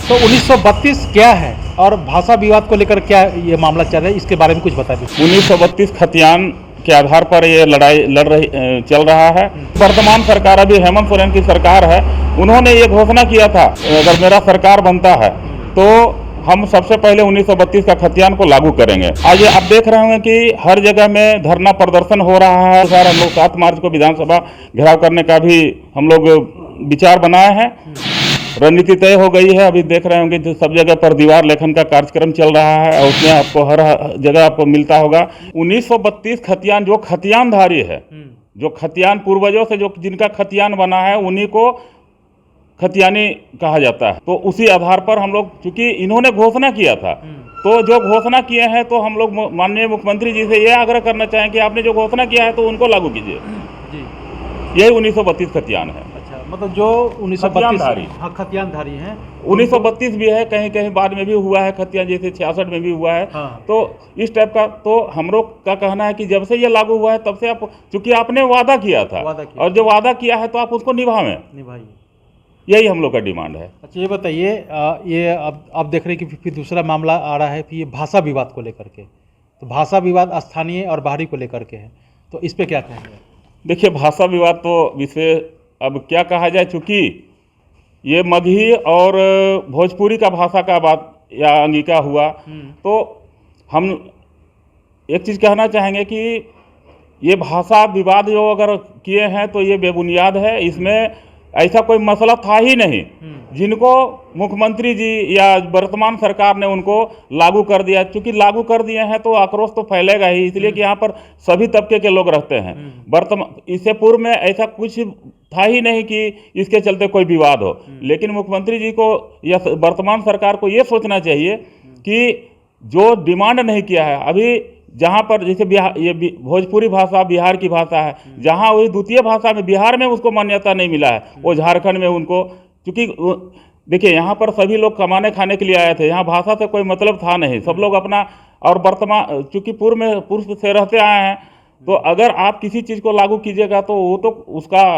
तो 1932 क्या है और भाषा विवाद को लेकर क्या ये मामला चल रहा है, इसके बारे में कुछ बता दीजिए। 1932 खतियान के आधार पर ये लड़ाई चल रहा है। वर्तमान सरकार अभी हेमंत सोरेन की सरकार है, उन्होंने ये घोषणा किया था अगर मेरा सरकार बनता है तो हम सबसे पहले 1932 का खतियान को लागू करेंगे। आज आप देख रहे होंगे कि हर जगह में धरना प्रदर्शन हो रहा है। सर हम लोग 7 मार्च को विधानसभा घेराव करने का भी हम लोग विचार बनाए हैं, रणनीति तय हो गई है। अभी देख रहे होंगे सब जगह पर दीवार लेखन का कार्यक्रम चल रहा है और उसमें आपको हर जगह आपको मिलता होगा। 1932 खतियान जो खतियानधारी है, जो खतियान पूर्वजों से जो जिनका खतियान बना है उन्हीं को खतियानी कहा जाता है। तो उसी आधार पर हम लोग, चूंकि इन्होंने घोषणा किया था, तो जो घोषणा किए हैं तो हम लोग माननीय मुख्यमंत्री जी से ये आग्रह करना चाहें कि आपने जो घोषणा किया है तो उनको लागू कीजिए। यही 1932 खतियान है। मतलब जो 1932 हाँ खतियानधारी हैं, 1932 भी है, कहीं कहीं बाद में भी हुआ है खतियान, जैसे 66 में भी हुआ है। हाँ। तो इस टाइप का तो हम लोग का कहना है कि जब से ये लागू हुआ है तब से आप, चूंकि आपने वादा किया था और जो वादा किया है तो आप उसको निभाइए, यही हम लोग का डिमांड है। अच्छा ये बताइए, ये अब देख रहे हैं कि फिर दूसरा मामला आ रहा है कि ये भाषा विवाद को लेकर के, तो भाषा विवाद स्थानीय और बाहरी को लेकर के है, तो इस पर क्या कहेंगे? देखिए भाषा विवाद तो विषय अब क्या कहा जाए, चूँकि ये मगही और भोजपुरी का भाषा का बात या अंगिका हुआ, तो हम एक चीज़ कहना चाहेंगे कि ये भाषा विवाद जो अगर किए हैं तो ये बेबुनियाद है। इसमें ऐसा कोई मसला था ही नहीं, जिनको मुख्यमंत्री जी या वर्तमान सरकार ने उनको लागू कर दिया। चूंकि लागू कर दिए हैं तो आक्रोश तो फैलेगा ही, इसलिए कि यहाँ पर सभी तबके के लोग रहते हैं। इससे पूर्व में ऐसा कुछ था ही नहीं कि इसके चलते कोई विवाद हो। लेकिन मुख्यमंत्री जी को या वर्तमान सरकार को ये सोचना चाहिए कि जो डिमांड नहीं किया है, अभी जहाँ पर जैसे बिहार, ये भोजपुरी भाषा बिहार की भाषा है, जहाँ वही द्वितीय भाषा में बिहार में उसको मान्यता नहीं मिला है, वो झारखंड में उनको, क्योंकि देखिए यहाँ पर सभी लोग कमाने खाने के लिए आए थे, यहाँ भाषा से कोई मतलब था नहीं, सब लोग अपना, और वर्तमान चूँकि पूर्व से रहते आए हैं, तो अगर आप किसी चीज़ को लागू कीजिएगा तो वो तो उसका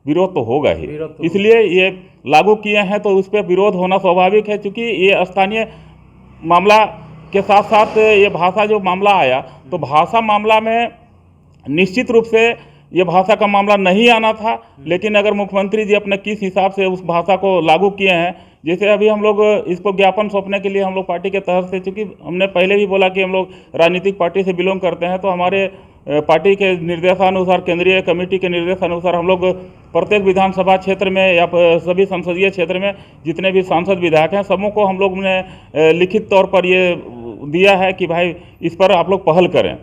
विरोध तो होगा ही, इसलिए ये लागू किए हैं तो उस पर विरोध होना स्वाभाविक है। चूँकि ये स्थानीय मामला के साथ साथ ये भाषा जो मामला आया, तो भाषा मामला में निश्चित रूप से ये भाषा का मामला नहीं आना था, लेकिन अगर मुख्यमंत्री जी अपने किस हिसाब से उस भाषा को लागू किए हैं, जैसे अभी हम लोग इसको ज्ञापन सौंपने के लिए हम लोग पार्टी के तहत से, चूँकि हमने पहले भी बोला कि हम लोग राजनीतिक पार्टी से बिलोंग करते हैं, तो हमारे पार्टी के निर्देशानुसार, केंद्रीय कमेटी के निर्देशानुसार हम लोग प्रत्येक विधानसभा क्षेत्र में या सभी संसदीय क्षेत्र में जितने भी सांसद विधायक हैं, सबों को हम लोग ने लिखित तौर पर ये दिया है कि भाई इस पर आप लोग पहल करें।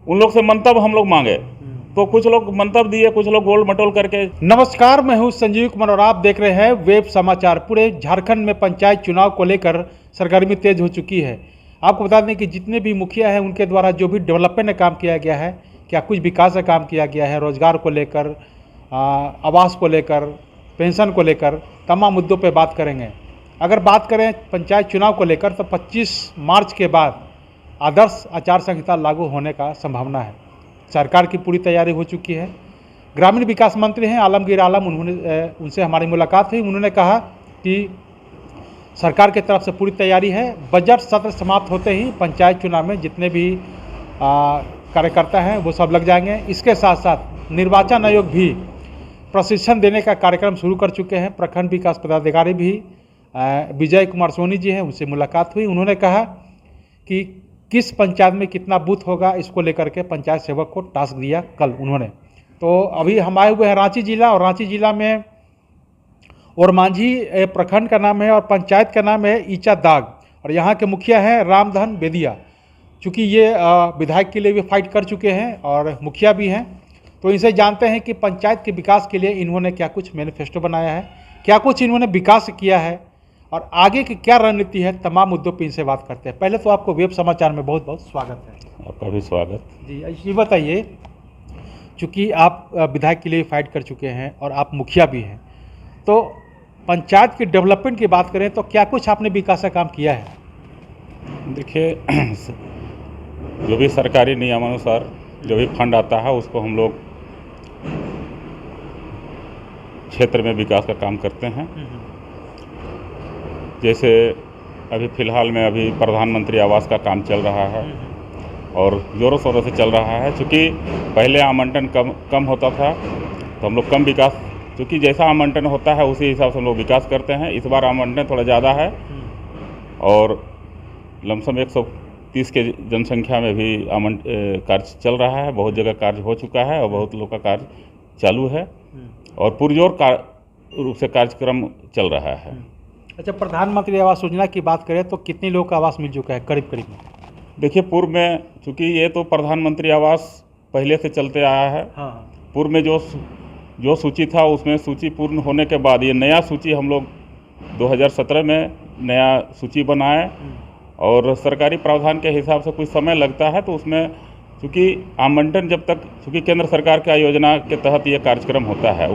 उन लोग से मंतव्य हम लोग मांगे, तो कुछ लोग मंतव्य दिए, कुछ लोग गोल मटोल करके। नमस्कार, मैं हूं संजीव कुमार और आप देख रहे हैं वेब समाचार। पूरे झारखंड में पंचायत चुनाव को लेकर सरगर्मी तेज हो चुकी है। आपको बता दें कि जितने भी मुखिया हैं उनके द्वारा जो भी डेवलपमेंट का काम किया गया है, क्या कुछ विकास का काम किया गया है, रोजगार को लेकर, आवास को लेकर, पेंशन को लेकर, तमाम मुद्दों पर बात करेंगे। अगर बात करें पंचायत चुनाव को लेकर तो 25 मार्च के बाद आदर्श आचार संहिता लागू होने का संभावना है। सरकार की पूरी तैयारी हो चुकी है। ग्रामीण विकास मंत्री हैं आलमगीर आलम, उनसे हमारी मुलाकात हुई। उन्होंने कहा कि सरकार की तरफ से पूरी तैयारी है। बजट सत्र समाप्त होते ही पंचायत चुनाव में जितने भी कार्यकर्ता हैं वो सब लग जाएंगे। इसके साथ साथ निर्वाचन आयोग भी प्रशिक्षण देने का कार्यक्रम शुरू कर चुके हैं। प्रखंड विकास पदाधिकारी भी विजय कुमार सोनी जी हैं, उनसे मुलाकात हुई। उन्होंने कहा कि किस पंचायत में कितना बूथ होगा, इसको लेकर के पंचायत सेवक को टास्क दिया कल उन्होंने। तो अभी हम आए हुए हैं रांची जिला, और रांची जिला में ओरमांझी प्रखंड का नाम है और पंचायत का नाम है ईचा दाग, और यहाँ के मुखिया हैं रामधन बेदिया। चूँकि ये विधायक के लिए भी फाइट कर चुके हैं और मुखिया भी हैं, तो इनसे जानते हैं कि पंचायत के विकास के लिए इन्होंने क्या कुछ मैनिफेस्टो बनाया है, क्या कुछ इन्होंने विकास किया है और आगे की क्या रणनीति है। तमाम मुद्दों पर इनसे बात करते हैं। पहले तो आपको वेब समाचार में बहुत बहुत स्वागत है। आपका भी स्वागत जी। ये बताइए, चूँकि आप विधायक के लिए फाइट कर चुके हैं और आप मुखिया भी हैं, तो पंचायत की डेवलपमेंट की बात करें तो क्या कुछ आपने विकास का काम किया है? देखिए जो भी सरकारी नियमानुसार जो भी फंड आता है उसको हम लोग क्षेत्र में विकास का काम करते हैं। जैसे अभी फ़िलहाल में अभी प्रधानमंत्री आवास का काम चल रहा है और ज़ोरों शोरों से चल रहा है। चूँकि पहले आवंटन कम होता था तो हम लोग कम विकास, क्योंकि जैसा आवंटन होता है उसी हिसाब से हम लोग विकास करते हैं। इस बार आवंटन थोड़ा ज़्यादा है और लमसम 130 के जनसंख्या में भी कार्य चल रहा है। बहुत जगह कार्य हो चुका है और बहुत लोग का कार्य चालू है और पुरजोर रूप से कार्यक्रम चल रहा है। अच्छा, प्रधानमंत्री आवास योजना की बात करें तो कितने लोग का आवास मिल चुका है करीब करीब में? देखिए, पूर्व में चूँकि ये तो प्रधानमंत्री आवास पहले से चलते आया है। हाँ, पूर्व में जो सूची था उसमें सूची पूर्ण होने के बाद ये नया सूची हम लोग 2017 में नया सूची बनाए और सरकारी प्रावधान के हिसाब से कुछ समय लगता है। तो उसमें चूँकि आवंटन चूँकि केंद्र सरकार का योजना के तहत ये कार्यक्रम होता है,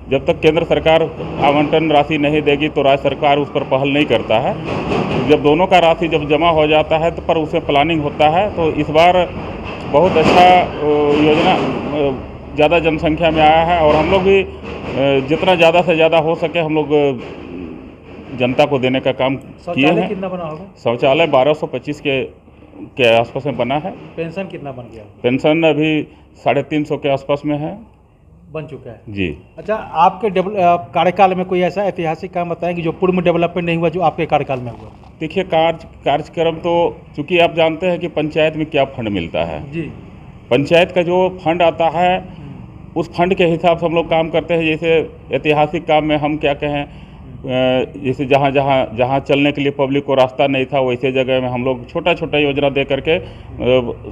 जब तक केंद्र सरकार आवंटन राशि नहीं देगी तो राज्य सरकार उस पर पहल नहीं करता है। जब दोनों का राशि जब जमा हो जाता है तो पर उसमें प्लानिंग होता है। तो इस बार बहुत अच्छा योजना ज़्यादा जनसंख्या में आया है और हम लोग भी जितना ज़्यादा से ज़्यादा हो सके हम लोग जनता को देने का काम किए हैं। कितना बना होगा? शौचालय 1225 के आसपास में बना है। पेंशन कितना बन गया? पेंशन अभी 350 के आसपास में है, बन चुका है जी। अच्छा, आपके कार्यकाल में कोई ऐसा ऐतिहासिक काम बताएंगे जो पूर्व में डेवलपमेंट नहीं हुआ जो आपके कार्यकाल में हुआ? देखिए, कार्यक्रम तो चूँकि आप जानते हैं कि पंचायत में क्या फंड मिलता है जी। पंचायत का जो फंड आता है उस फंड के हिसाब से हम लोग काम करते हैं। जैसे ऐतिहासिक काम में हम क्या कहें, जैसे जहाँ चलने के लिए पब्लिक को रास्ता नहीं था वैसे जगह में हम लोग छोटा योजना दे करके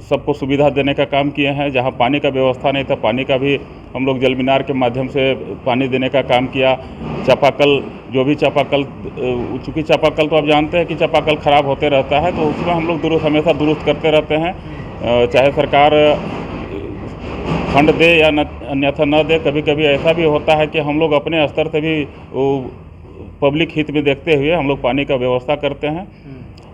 सबको सुविधा देने का काम किए हैं। जहाँ पानी का व्यवस्था नहीं था पानी का भी हम लोग जल मीनार के माध्यम से पानी देने का काम किया। चापाकल, जो भी चापाकल, चूँकि चापाकल तो आप जानते हैं कि चापाकल ख़राब होते रहता है तो उसमें हम लोग हमेशा दुरुस्त करते रहते हैं। चाहे सरकार फंड दे या अन्यथा न दे, कभी कभी ऐसा भी होता है कि हम लोग अपने स्तर से भी पब्लिक हित में देखते हुए हम लोग पानी का व्यवस्था करते हैं।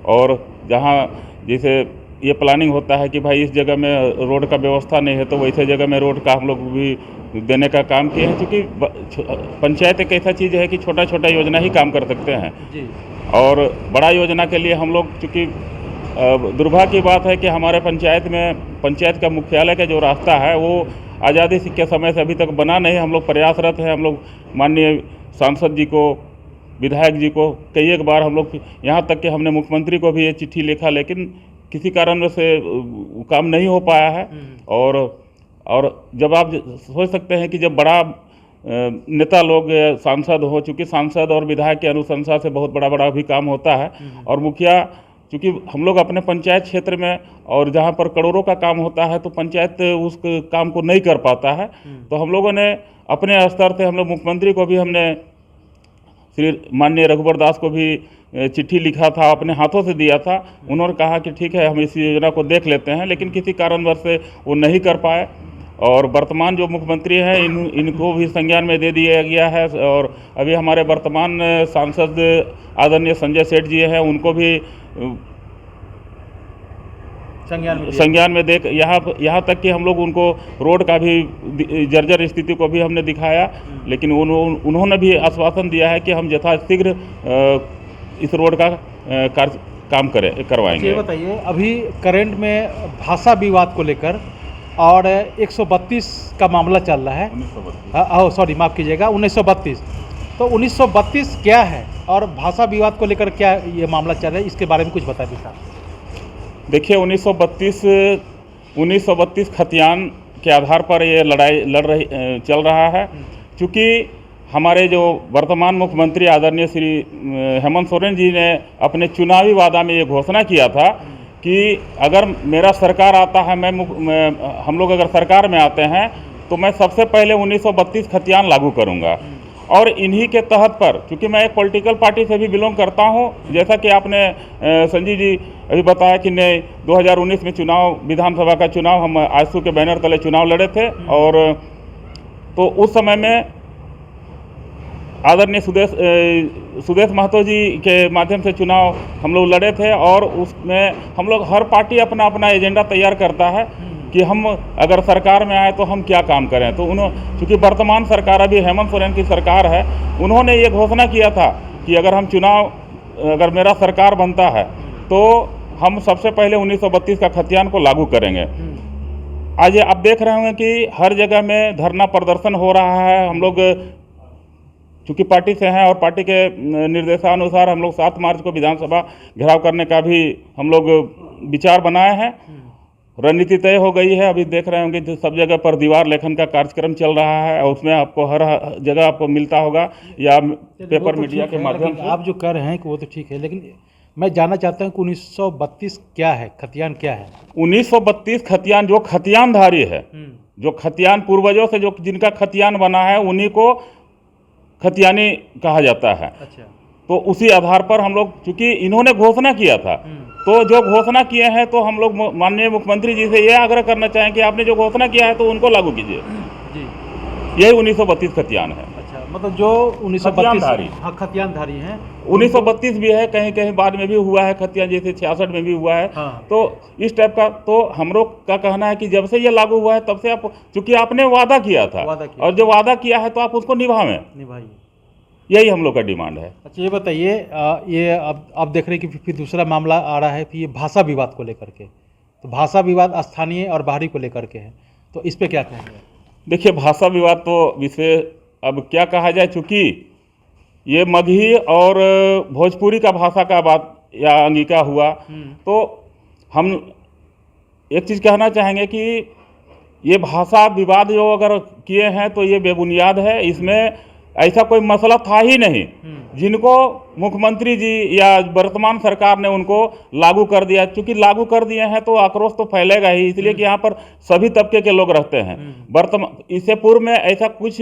और जहाँ जैसे ये प्लानिंग होता है कि भाई इस जगह में रोड का व्यवस्था नहीं है तो वैसे जगह में रोड का हम लोग भी देने का काम किए हैं। क्योंकि पंचायत एक ऐसा चीज़ है कि छोटा योजना ही काम कर सकते हैं जी। और बड़ा योजना के लिए हम लोग, चूँकि दुर्भाग्य की बात है कि हमारे पंचायत का मुख्यालय का जो रास्ता है वो आज़ादी के समय से अभी तक बना नहीं। हम लोग प्रयासरत हैं। हम लोग माननीय सांसद जी को, विधायक जी को कई एक बार हम लोग, यहाँ तक कि हमने मुख्यमंत्री को भी ये चिट्ठी लिखा लेकिन किसी कारण से काम नहीं हो पाया है। और जब आप सोच सकते हैं कि जब बड़ा नेता लोग सांसद हो, चूँकि सांसद और विधायक की अनुशंसा से बहुत बड़ा भी काम होता है और मुखिया, चूँकि हम लोग अपने पंचायत क्षेत्र में और जहाँ पर करोड़ों का काम होता है तो पंचायत उस काम को नहीं कर पाता है। तो हम लोगों ने अपने स्तर से, हम लोग मुख्यमंत्री को भी हमने, श्री माननीय रघुवर दास को भी चिट्ठी लिखा था, अपने हाथों से दिया था। उन्होंने कहा कि ठीक है हम इस योजना को देख लेते हैं, लेकिन किसी कारणवश से वो नहीं कर पाए। और वर्तमान जो मुख्यमंत्री हैं इनको भी संज्ञान में दे दिया गया है। और अभी हमारे वर्तमान सांसद आदरणीय संजय सेठ जी हैं, उनको भी संज्ञान में देख, यहाँ तक कि हम लोग उनको रोड का भी जर्जर स्थिति को भी हमने दिखाया, लेकिन उन्होंने भी आश्वासन दिया है कि हम यथाशीघ्र इस रोड का काम करवाएंगे। ये बताइए, अभी करंट में भाषा विवाद को लेकर और 132 का मामला चल रहा है। 1932, माफ़ कीजिएगा, 1932। तो 1932 क्या है और भाषा विवाद को लेकर क्या ये मामला चल रहा है, इसके बारे में कुछ बता दीजिए। देखिए, 1932 खतियान के आधार पर ये लड़ाई चल रहा है। चूँकि हमारे जो वर्तमान मुख्यमंत्री आदरणीय श्री हेमंत सोरेन जी ने अपने चुनावी वादा में ये घोषणा किया था कि अगर मेरा सरकार आता है, हम लोग अगर सरकार में आते हैं तो मैं सबसे पहले 1932 खतियान लागू करूंगा। और इन्हीं के तहत पर, चूँकि मैं एक पॉलिटिकल पार्टी से भी बिलोंग करता हूं, जैसा कि आपने संजीव जी अभी बताया कि 2019 में चुनाव, विधानसभा का चुनाव हम आजसू के बैनर तले चुनाव लड़े थे। और तो उस समय में आदरणीय सुदेश महतो जी के माध्यम से चुनाव हम लोग लड़े थे। और उसमें हम लोग, हर पार्टी अपना अपना एजेंडा तैयार करता है कि हम अगर सरकार में आए तो हम क्या काम करें। तो चूँकि वर्तमान सरकार अभी हेमंत सोरेन की सरकार है, उन्होंने ये घोषणा किया था कि अगर मेरा सरकार बनता है तो हम सबसे पहले 1932 का खतियान को लागू करेंगे। आज आप देख रहे होंगे कि हर जगह में धरना प्रदर्शन हो रहा है। हम लोग चूँकि पार्टी से हैं और पार्टी के निर्देशानुसार हम लोग 7 मार्च को विधानसभा घेराव करने का भी हम लोग विचार बनाए हैं। रणनीति तय हो गई है। अभी देख रहे होंगे सब जगह पर दीवार लेखन का कार्यक्रम चल रहा है और उसमें आपको हर जगह आपको मिलता होगा या पेपर मीडिया के माध्यम से। आप जो कह रहे हैं कि वो तो ठीक है, लेकिन मैं जानना चाहता हूं कि 1932 क्या है, खतियान क्या है? 1932 खतियान, जो खतियानधारी है, जो खतियान पूर्वजों से जो जिनका खतियान बना है उन्हीं को खतियानी कहा जाता है। अच्छा। तो उसी आधार पर हम लोग, चूंकि इन्होंने घोषणा किया था, तो जो घोषणा किए हैं तो हम लोग माननीय मुख्यमंत्री जी से यह आग्रह करना चाहें कि आपने जो घोषणा किया है तो उनको लागू कीजिए जी। यही 1932 खतियान है। अच्छा, मतलब जो 1932 हाँ खतियानधारी हैं, 1932 भी है, कहीं कहीं बाद में भी हुआ है खतियान, जैसे 66 में भी हुआ है। हाँ। तो इस टाइप का तो हम लोग का कहना है कि जब से ये लागू हुआ है तब से आप, चूंकि आपने वादा किया था और जो वादा किया है तो आप उसको निभाएं, यही हम लोग का डिमांड है। अच्छा, ये बताइए, ये अब देख रहे हैं कि फिर दूसरा मामला आ रहा है कि ये भाषा विवाद को लेकर के, तो भाषा विवाद स्थानीय और बाहरी को लेकर के है, तो इस पे क्या कहेंगे? देखिए, भाषा विवाद तो विषय अब क्या कहा जाए, चूँकि ये मगही और भोजपुरी का भाषा का बात या अंगिका हुआ, तो हम एक चीज़ कहना चाहेंगे कि ये भाषा विवाद जो अगर किए हैं तो ये बेबुनियाद है। इसमें ऐसा कोई मसला था ही नहीं जिनको मुख्यमंत्री जी या वर्तमान सरकार ने उनको लागू कर दिया। चूंकि लागू कर दिए हैं तो आक्रोश तो फैलेगा ही, इसलिए कि यहाँ पर सभी तबके के लोग रहते हैं। इससे पूर्व में ऐसा कुछ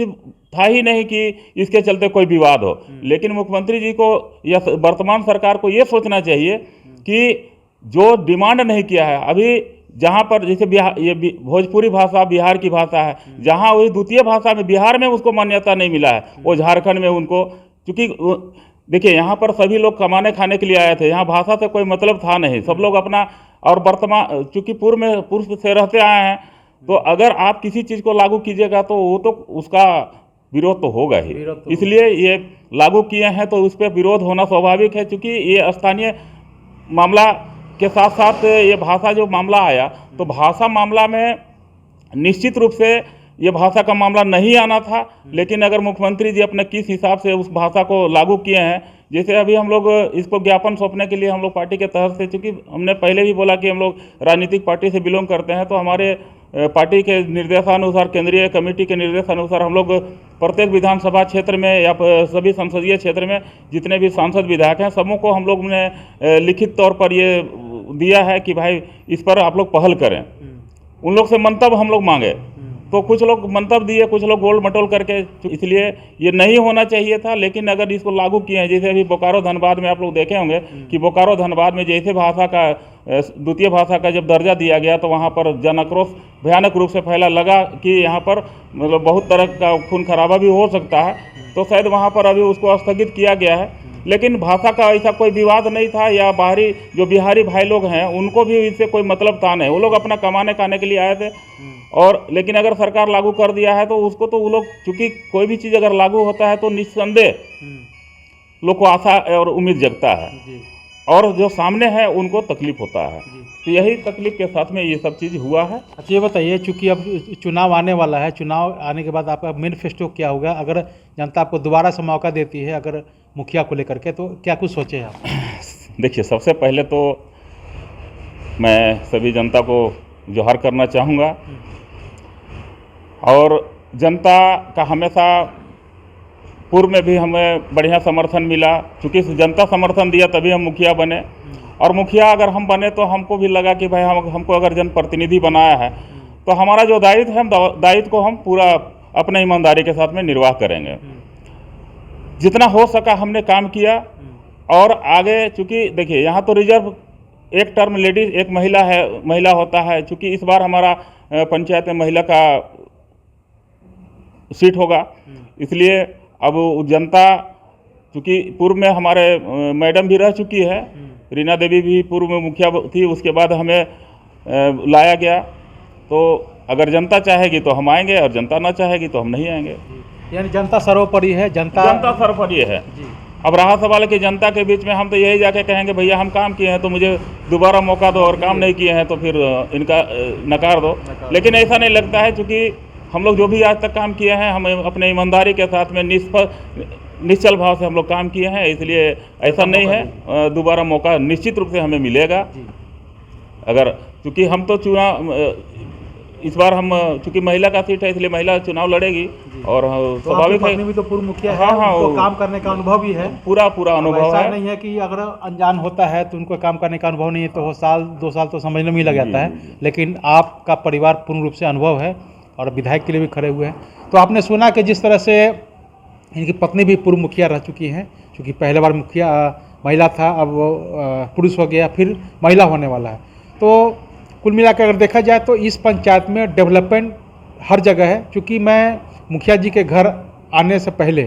था ही नहीं कि इसके चलते कोई विवाद हो। लेकिन मुख्यमंत्री जी को या वर्तमान सरकार को ये सोचना चाहिए कि जो डिमांड नहीं किया है, अभी जहाँ पर जैसे बिहार, ये भोजपुरी भाषा बिहार की भाषा है, जहाँ वही द्वितीय भाषा में बिहार में उसको मान्यता नहीं मिला है, वो झारखंड में उनको, क्योंकि देखिए यहाँ पर सभी लोग कमाने खाने के लिए आए थे, यहाँ भाषा से कोई मतलब था नहीं, सब लोग अपना, और वर्तमान चूँकि पूर्व से रहते आए हैं, तो अगर आप किसी चीज़ को लागू कीजिएगा तो वो तो उसका विरोध तो होगा ही। इसलिए ये लागू किए हैं तो उस पर विरोध होना स्वाभाविक है। चूँकि ये स्थानीय मामला के साथ साथ ये भाषा जो मामला आया, तो भाषा मामला में निश्चित रूप से ये भाषा का मामला नहीं आना था, लेकिन अगर मुख्यमंत्री जी अपने किस हिसाब से उस भाषा को लागू किए हैं, जैसे अभी हम लोग इसको ज्ञापन सौंपने के लिए हम लोग पार्टी के तहत से, चूँकि हमने पहले भी बोला कि हम लोग राजनीतिक पार्टी से बिलोंग करते हैं, तो हमारे पार्टी के निर्देशानुसार, केंद्रीय कमेटी के निर्देशानुसार हम लोग प्रत्येक विधानसभा क्षेत्र में या सभी संसदीय क्षेत्र में जितने भी सांसद विधायक हैं, सबों को हम लोग ने लिखित तौर पर ये दिया है कि भाई इस पर आप लोग पहल करें। उन लोग से मंतव्य हम लोग मांगे, तो कुछ लोग मंतव्य दिए, कुछ लोग गोल मटोल करके, इसलिए ये नहीं होना चाहिए था। लेकिन अगर इसको लागू किए हैं, जैसे अभी बोकारो धनबाद में आप लोग देखे होंगे कि बोकारो धनबाद में जैसे भाषा का द्वितीय भाषा का जब दर्जा दिया गया, तो वहाँ पर जन आक्रोश भयानक रूप से फैला, लगा कि यहाँ पर मतलब बहुत तरह का खून खराबा भी हो सकता है, तो शायद वहाँ पर अभी उसको स्थगित किया गया है। लेकिन भाषा का ऐसा कोई विवाद नहीं था, या बाहरी जो बिहारी भाई लोग हैं उनको भी इससे कोई मतलब था नहीं, वो लोग अपना कमाने खाने के लिए आए थे। और लेकिन अगर सरकार लागू कर दिया है तो उसको तो वो लोग, चूँकि कोई भी चीज़ अगर लागू होता है तो निस्संदेह लोग को आशा और उम्मीद जगता है, और जो सामने है उनको तकलीफ होता है, तो यही तकलीफ के साथ में ये सब चीज़ हुआ है। अच्छा, ये बताइए, चूँकि अब चुनाव आने वाला है, चुनाव आने के बाद आपका मैनिफेस्टो क्या होगा? अगर जनता आपको दोबारा से मौका देती है अगर मुखिया को लेकर के, तो क्या कुछ सोचे आप? देखिए, सबसे पहले तो मैं सभी जनता को जोहार करना चाहूँगा, और जनता का हमेशा पूर्व में भी हमें बढ़िया समर्थन मिला। चूँकि जनता समर्थन दिया तभी हम मुखिया बने, और मुखिया अगर हम बने तो हमको भी लगा कि भाई हमको अगर जनप्रतिनिधि बनाया है तो हमारा जो दायित्व है, दायित्व को हम पूरा अपने ईमानदारी के साथ में निर्वाह करेंगे। जितना हो सका हमने काम किया, और आगे चूँकि देखिए यहाँ तो रिजर्व एक टर्म लेडीज एक महिला होता है, चूँकि इस बार हमारा पंचायत में महिला का सीट होगा, इसलिए अब जनता, चूँकि पूर्व में हमारे मैडम भी रह चुकी है, रीना देवी भी पूर्व में मुखिया थी, उसके बाद हमें लाया गया, तो अगर जनता चाहेगी तो हम आएंगे, और जनता ना चाहेगी तो हम नहीं आएंगे। यानी जनता सर्वोपरि है, जनता सर्वोपरि है। अब रहा सवाल कि जनता के बीच में हम तो यही जाके कहेंगे भैया हम काम किए हैं तो मुझे दोबारा मौका दो, और काम नहीं किए हैं तो फिर इनका नकार दो। लेकिन ऐसा नहीं लगता है, क्योंकि हम लोग जो भी आज तक काम किए हैं हम अपने ईमानदारी के साथ में निश्चल भाव से हम लोग काम किए हैं, इसलिए ऐसा नहीं है, दोबारा मौका निश्चित रूप से हमें मिलेगा। अगर क्योंकि हम तो चुनाव इस बार हम चूंकि महिला का सीट है इसलिए महिला चुनाव लड़ेगी, और तो स्वाभाविक आपकी है। पत्नी भी तो पूर्व मुखिया है, हाँ, उनको काम करने का अनुभव भी है। पूरा अब अनुभव ऐसा है। नहीं है कि अगर अनजान होता है तो उनको काम करने का अनुभव नहीं है तो वो साल 2 साल तो समझने में ही लग जाता है, लेकिन आपका परिवार पूर्ण रूप से अनुभव है और विधायक के लिए भी खड़े हुए हैं। तो आपने सुना कि जिस तरह से इनकी पत्नी भी पूर्व मुखिया रह चुकी हैं, क्योंकि पहले बार मुखिया महिला था, अब वो पुरुष हो गया, फिर महिला होने वाला है। तो कुल मिलाकर अगर देखा जाए तो इस पंचायत में डेवलपमेंट हर जगह है। क्योंकि मैं मुखिया जी के घर आने से पहले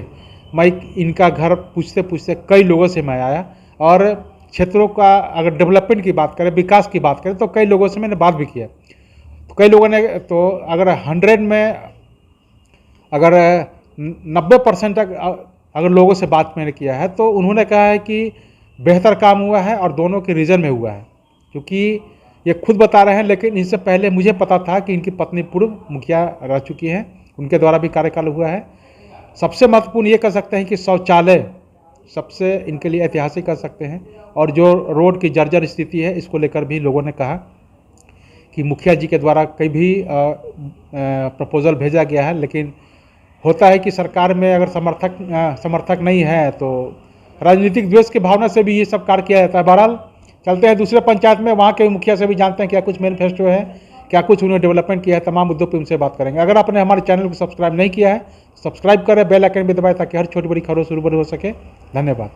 मैं इनका घर पूछते पूछते कई लोगों से मैं आया, और क्षेत्रों का अगर डेवलपमेंट की बात करें, विकास की बात करें, तो कई लोगों से मैंने बात भी किया। तो कई लोगों ने तो अगर 100 में अगर 90% तक अगर लोगों से बात मैंने किया है तो उन्होंने कहा है कि बेहतर काम हुआ है और दोनों के रीजन में हुआ है। क्योंकि ये खुद बता रहे हैं, लेकिन इससे पहले मुझे पता था कि इनकी पत्नी पूर्व मुखिया रह चुकी हैं, उनके द्वारा भी कार्यकाल हुआ है। सबसे महत्वपूर्ण ये कह सकते हैं कि शौचालय सबसे इनके लिए ऐतिहासिक कर सकते हैं, और जो रोड की जर्जर स्थिति है इसको लेकर भी लोगों ने कहा कि मुखिया जी के द्वारा कई भी प्रपोजल भेजा गया है, लेकिन होता है कि सरकार में अगर समर्थक नहीं है तो राजनीतिक द्वेष की भावना से भी ये सब कार्य किया जाता है। बहरहाल चलते हैं दूसरे पंचायत में, वहाँ के मुखिया से भी जानते हैं क्या कुछ मैनिफेस्टो है, क्या कुछ उन्होंने डेवलपमेंट किया है, तमाम मुद्दों पर उनसे बात करेंगे। अगर आपने हमारे चैनल को सब्सक्राइब नहीं किया है, सब्सक्राइब करें, बेल आइकन भी दबाएं ताकि हर छोटी बड़ी खबरों से रूबरू हो सके। धन्यवाद।